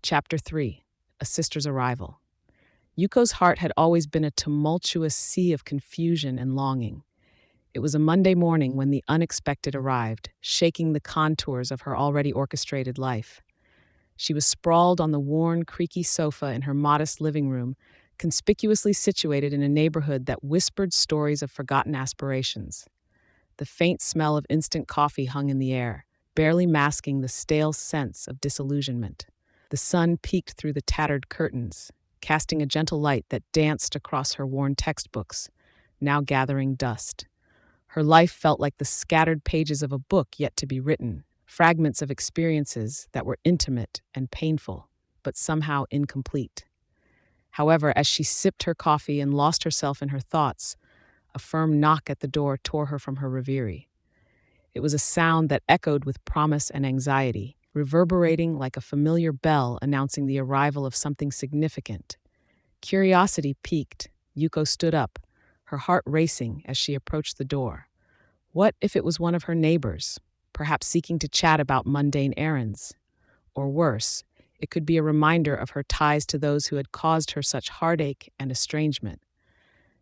Chapter 3. A Sister's Arrival. Yuko's heart had always been a tumultuous sea of confusion and longing. It was a Monday morning when the unexpected arrived, shaking the contours of her already orchestrated life. She was sprawled on the worn, creaky sofa in her modest living room, conspicuously situated in a neighborhood that whispered stories of forgotten aspirations. The faint smell of instant coffee hung in the air, barely masking the stale sense of disillusionment. The sun peeked through the tattered curtains, casting a gentle light that danced across her worn textbooks, now gathering dust. Her life felt like the scattered pages of a book yet to be written, fragments of experiences that were intimate and painful, but somehow incomplete. However, as she sipped her coffee and lost herself in her thoughts, a firm knock at the door tore her from her reverie. It was a sound that echoed with promise and anxiety, reverberating like a familiar bell announcing the arrival of something significant. Curiosity piqued. Yuko stood up, her heart racing as she approached the door. What if it was one of her neighbors, perhaps seeking to chat about mundane errands? Or worse, it could be a reminder of her ties to those who had caused her such heartache and estrangement.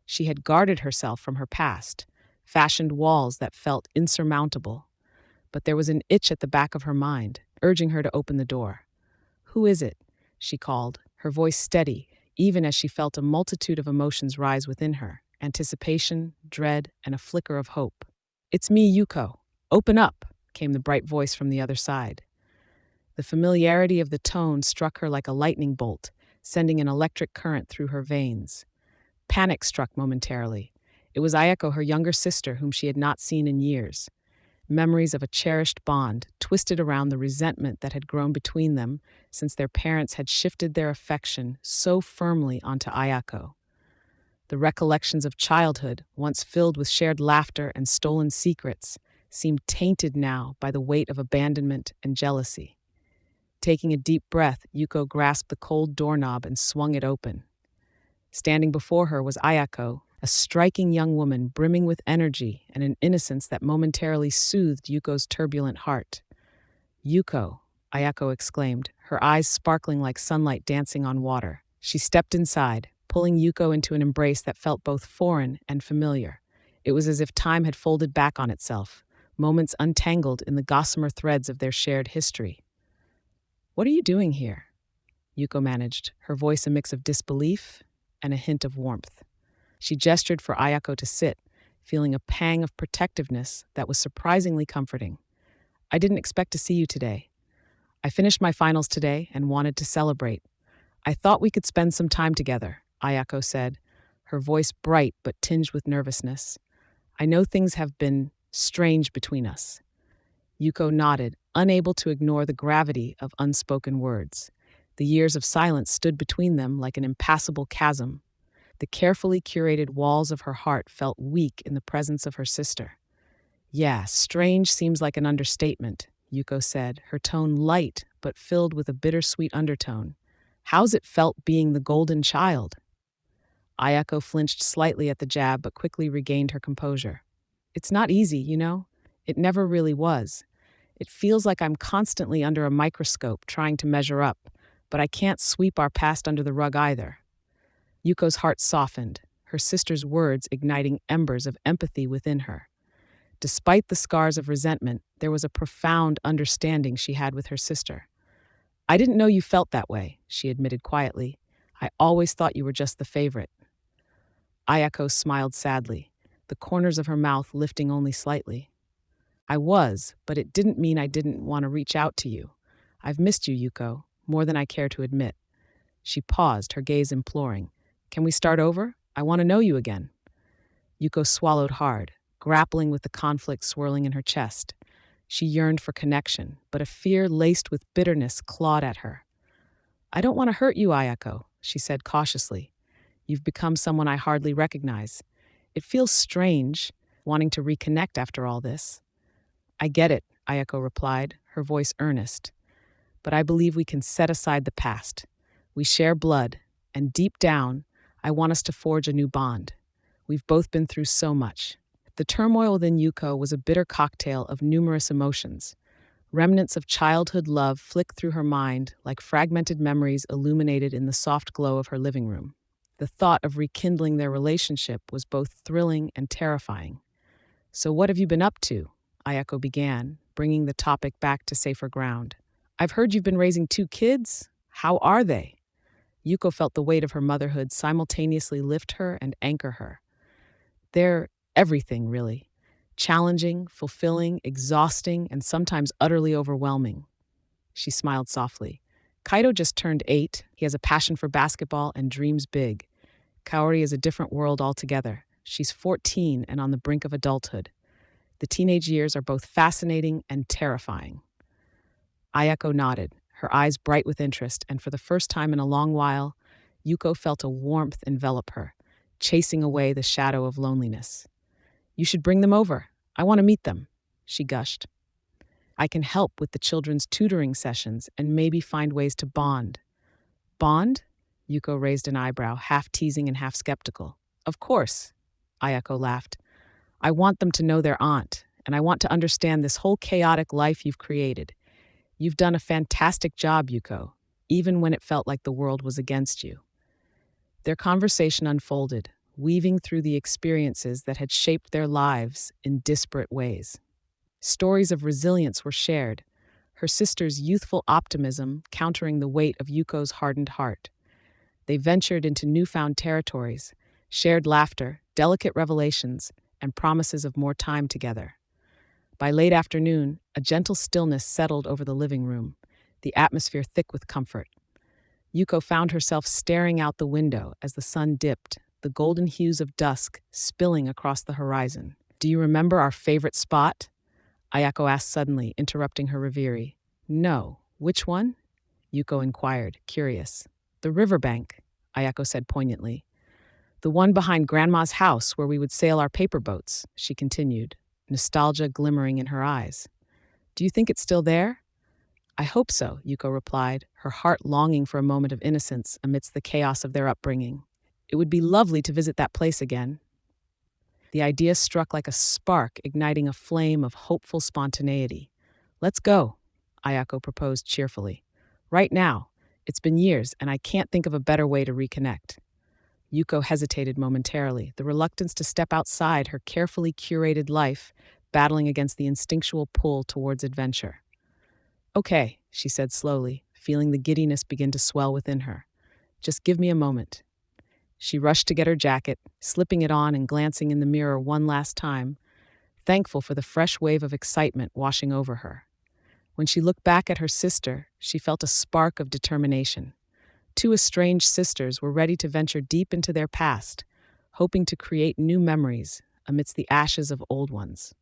She had guarded herself from her past, fashioned walls that felt insurmountable. But there was an itch at the back of her mind, urging her to open the door. "Who is it?" she called, her voice steady, even as she felt a multitude of emotions rise within her: anticipation, dread, and a flicker of hope. "It's me, Yuko. Open up," came the bright voice from the other side. The familiarity of the tone struck her like a lightning bolt, sending an electric current through her veins. Panic struck momentarily. It was Ayako, her younger sister, whom she had not seen in years. Memories of a cherished bond twisted around the resentment that had grown between them since their parents had shifted their affection so firmly onto Ayako. The recollections of childhood, once filled with shared laughter and stolen secrets, seemed tainted now by the weight of abandonment and jealousy. Taking a deep breath, Yuko grasped the cold doorknob and swung it open. Standing before her was Ayako, a striking young woman brimming with energy and an innocence that momentarily soothed Yuko's turbulent heart. "Yuko," Ayako exclaimed, her eyes sparkling like sunlight dancing on water. She stepped inside, pulling Yuko into an embrace that felt both foreign and familiar. It was as if time had folded back on itself, moments untangled in the gossamer threads of their shared history. "What are you doing here?" Yuko managed, her voice a mix of disbelief and a hint of warmth. She gestured for Ayako to sit, feeling a pang of protectiveness that was surprisingly comforting. "I didn't expect to see you today. I finished my finals today and wanted to celebrate. I thought we could spend some time together," Ayako said, her voice bright but tinged with nervousness. "I know things have been strange between us." Yuko nodded, unable to ignore the gravity of unspoken words. The years of silence stood between them like an impassable chasm. The carefully curated walls of her heart felt weak in the presence of her sister. "Yeah, strange seems like an understatement," Yuko said, her tone light but filled with a bittersweet undertone. "How's it felt being the golden child?" Ayako flinched slightly at the jab but quickly regained her composure. "It's not easy, you know? It never really was. It feels like I'm constantly under a microscope trying to measure up, but I can't sweep our past under the rug either." Yuko's heart softened, her sister's words igniting embers of empathy within her. Despite the scars of resentment, there was a profound understanding she had with her sister. "I didn't know you felt that way," she admitted quietly. "I always thought you were just the favorite." Ayako smiled sadly, the corners of her mouth lifting only slightly. "I was, but it didn't mean I didn't want to reach out to you. I've missed you, Yuko, more than I care to admit." She paused, her gaze imploring. "Can we start over? I want to know you again." Yuko swallowed hard, grappling with the conflict swirling in her chest. She yearned for connection, but a fear laced with bitterness clawed at her. "I don't want to hurt you, Ayako," she said cautiously. "You've become someone I hardly recognize. It feels strange, wanting to reconnect after all this." "I get it," Ayako replied, her voice earnest. "But I believe we can set aside the past. We share blood, and deep down, I want us to forge a new bond. We've both been through so much." The turmoil within Yuko was a bitter cocktail of numerous emotions: Remnants of childhood love flicked through her mind like fragmented memories illuminated in the soft glow of her living room. The thought of rekindling their relationship was both thrilling and terrifying. "So, what have you been up to?" Ayako began, bringing the topic back to safer ground. "I've heard you've been raising two kids. How are they?" Yuko felt the weight of her motherhood simultaneously lift her and anchor her. They're everything, really. Challenging, fulfilling, exhausting, and sometimes utterly overwhelming. She smiled softly. Kaito just turned 8. He has a passion for basketball and dreams big. Kaori is a different world altogether. She's 14 and on the brink of adulthood. The teenage years are both fascinating and terrifying. Ayako nodded, her eyes bright with interest, and for the first time in a long while, Yuko felt a warmth envelop her, chasing away the shadow of loneliness. "You should bring them over. I want to meet them," she gushed. "I can help with the children's tutoring sessions and maybe find ways to bond." "Bond?" Yuko raised an eyebrow, half teasing and half skeptical. "Of course," Ayako laughed. "I want them to know their aunt, and I want to understand this whole chaotic life you've created. You've done a fantastic job, Yuko, even when it felt like the world was against you." Their conversation unfolded, weaving through the experiences that had shaped their lives in disparate ways. Stories of resilience were shared, her sister's youthful optimism countering the weight of Yuko's hardened heart. They ventured into newfound territories, shared laughter, delicate revelations, and promises of more time together. By late afternoon, a gentle stillness settled over the living room, the atmosphere thick with comfort. Yuko found herself staring out the window as the sun dipped, the golden hues of dusk spilling across the horizon. "Do you remember our favorite spot?" Ayako asked suddenly, interrupting her reverie. "No. Which one?" Yuko inquired, curious. "The riverbank," Ayako said poignantly. "The one behind Grandma's house where we would sail our paper boats," she continued, nostalgia glimmering in her eyes. "Do you think it's still there?" "I hope so," Yuko replied, her heart longing for a moment of innocence amidst the chaos of their upbringing. "It would be lovely to visit that place again." The idea struck like a spark, igniting a flame of hopeful spontaneity. "Let's go," Ayako proposed cheerfully. "Right now. It's been years, and I can't think of a better way to reconnect." Yuko hesitated momentarily, the reluctance to step outside her carefully curated life, battling against the instinctual pull towards adventure. "Okay," she said slowly, feeling the giddiness begin to swell within her. "Just give me a moment." She rushed to get her jacket, slipping it on and glancing in the mirror one last time, thankful for the fresh wave of excitement washing over her. When she looked back at her sister, she felt a spark of determination. Two estranged sisters were ready to venture deep into their past, hoping to create new memories amidst the ashes of old ones.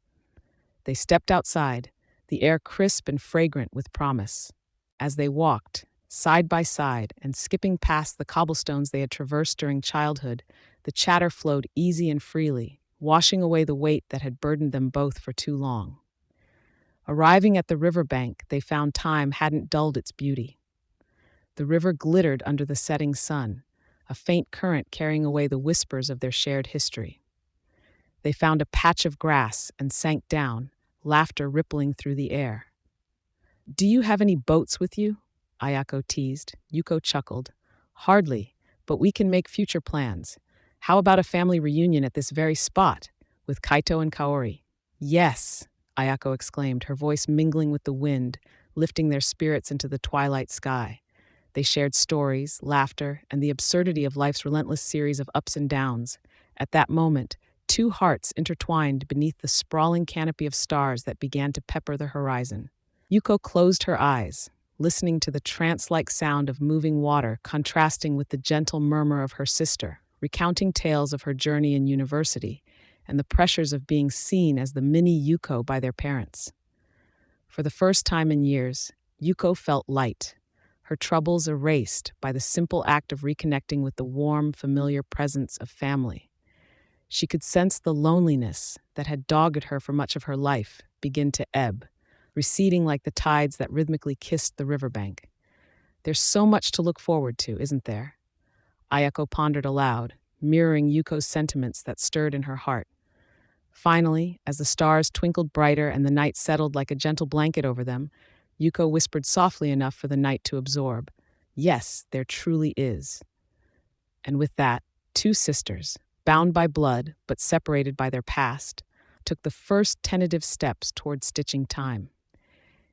They stepped outside, the air crisp and fragrant with promise. As they walked, side by side and skipping past the cobblestones they had traversed during childhood, the chatter flowed easy and freely, washing away the weight that had burdened them both for too long. Arriving at the riverbank, they found time hadn't dulled its beauty. The river glittered under the setting sun, a faint current carrying away the whispers of their shared history. They found a patch of grass and sank down, laughter rippling through the air. "Do you have any boats with you?" Ayako teased. Yuko chuckled. "Hardly, but we can make future plans. How about a family reunion at this very spot, with Kaito and Kaori?" "Yes," Ayako exclaimed, her voice mingling with the wind, lifting their spirits into the twilight sky. They shared stories, laughter, and the absurdity of life's relentless series of ups and downs. At that moment, two hearts intertwined beneath the sprawling canopy of stars that began to pepper the horizon. Yuko closed her eyes, listening to the trance-like sound of moving water contrasting with the gentle murmur of her sister, recounting tales of her journey in university and the pressures of being seen as the mini Yuko by their parents. For the first time in years, Yuko felt light, her troubles erased by the simple act of reconnecting with the warm, familiar presence of family. She could sense the loneliness that had dogged her for much of her life begin to ebb, receding like the tides that rhythmically kissed the riverbank. "There's so much to look forward to, isn't there?" Ayako pondered aloud, mirroring Yuko's sentiments that stirred in her heart. Finally, as the stars twinkled brighter and the night settled like a gentle blanket over them, Yuko whispered softly enough for the night to absorb, "Yes, there truly is." And with that, two sisters, bound by blood but separated by their past, took the first tentative steps toward stitching time.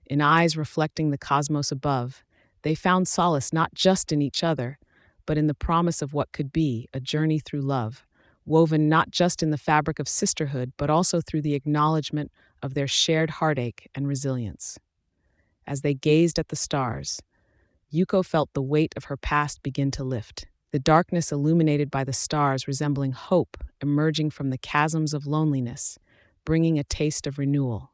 In eyes reflecting the cosmos above, they found solace not just in each other, but in the promise of what could be a journey through love, woven not just in the fabric of sisterhood, but also through the acknowledgement of their shared heartache and resilience. As they gazed at the stars, Yuko felt the weight of her past begin to lift, the darkness illuminated by the stars resembling hope emerging from the chasms of loneliness, bringing a taste of renewal.